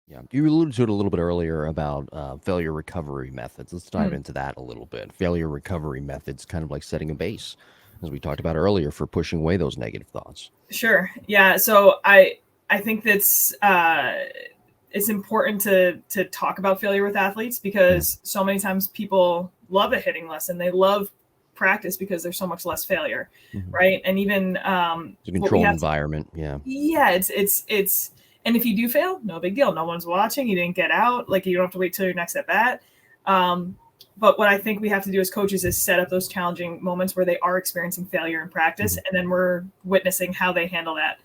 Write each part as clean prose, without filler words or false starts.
Yeah, you alluded to it a little bit earlier about failure recovery methods. Let's dive Mm, into that a little bit. Failure recovery methods, kind of like setting a base, as we talked about earlier, for pushing away those negative thoughts. sure. Yeah. So I think that's it's important to talk about failure with athletes Yeah, because so many times people love a hitting lesson. They love practice because there's so much less failure, hmm right? And even it's a what we controlled have to, environment. Yeah, yeah, it's, and if you do fail, no big deal. No one's watching. You didn't get out. Like you don't have to wait till your next at bat. Um, but what I think we have to do as coaches is set up those challenging moments where they are experiencing failure in practice, hmm and then we're witnessing how they handle that.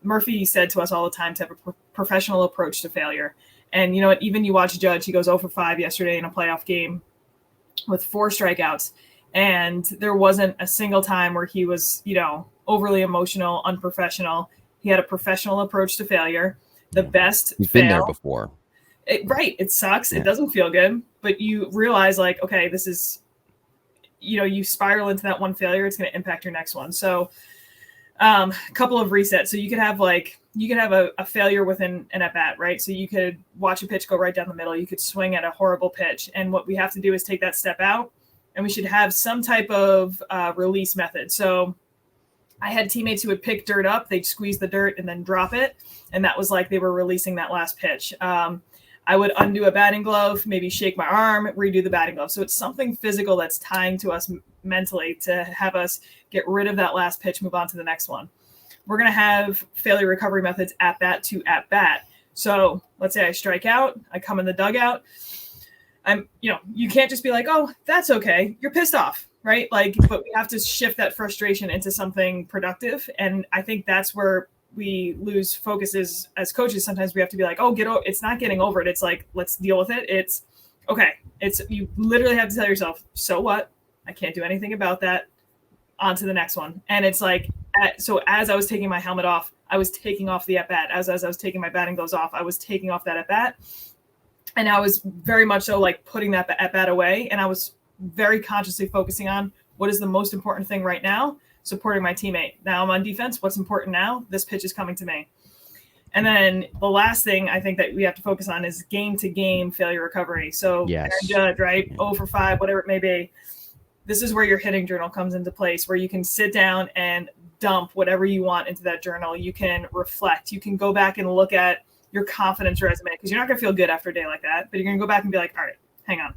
Murphy said to us all the time to have a professional approach to failure. And you know what? Even you watch Judge, he goes 0 for 5 yesterday in a playoff game with 4 strikeouts. And there wasn't a single time where he was, overly emotional, unprofessional. He had a professional approach to failure. The yeah. best He's been there fail. before. Right. It sucks. It Yeah, doesn't feel good. But you realize, like, okay, this is, you spiral into that one failure. It's going to impact your next one. So, a couple of resets. So you could have a failure within an at bat, right? So you could watch a pitch go right down the middle. You could swing at a horrible pitch, and what we have to do is take that step out, and we should have some type of release method. So I had teammates who would pick dirt up, they'd squeeze the dirt and then drop it, and that was like they were releasing that last pitch. I would undo a batting glove, maybe shake my arm, redo the batting glove. So it's something physical that's tying to us mentally to have us get rid of that last pitch, move on to the next one. We're going to have failure recovery methods at bat to at bat. So let's say I strike out, I come in the dugout. You can't just be like, oh, that's okay. You're pissed off, right? Like, but we have to shift that frustration into something productive. And I think that's where we lose focus as coaches. Sometimes we have to be like, oh, it's not getting over it. It's like, let's deal with it. It's okay. You literally have to tell yourself, so what? I can't do anything about that. On to the next one. And it's like, so as I was taking my helmet off, I was taking off the at bat. As I was taking my batting gloves off, I was taking off that at bat. And I was very much so like putting that at bat away. And I was very consciously focusing on what is the most important thing right now, supporting my teammate. Now I'm on defense. What's important now? This pitch is coming to me. And then the last thing I think that we have to focus on is game to game failure recovery. So Aaron yes. Judge, right? Yeah. 0 for 5, whatever it may be. This is where your hitting journal comes into place, where you can sit down and dump whatever you want into that journal. You can reflect. You can go back and look at your confidence resume because you're not going to feel good after a day like that. But you're going to go back and be like, all right, hang on.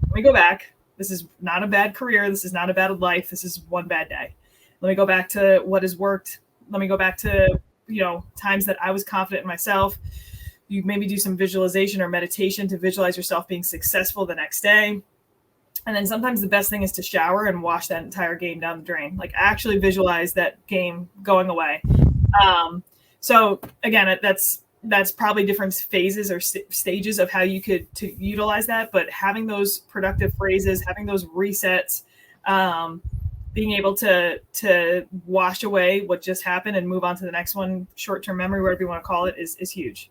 Let me go back. This is not a bad career. This is not a bad life. This is one bad day. Let me go back to what has worked. Let me go back to, times that I was confident in myself. You maybe do some visualization or meditation to visualize yourself being successful the next day. And then sometimes the best thing is to shower and wash that entire game down the drain. Like actually visualize that game going away. So again, that's probably different phases or stages of how you could to utilize that. But having those productive phrases, having those resets, being able to wash away what just happened and move on to the next one, short-term memory, whatever you want to call it, is huge.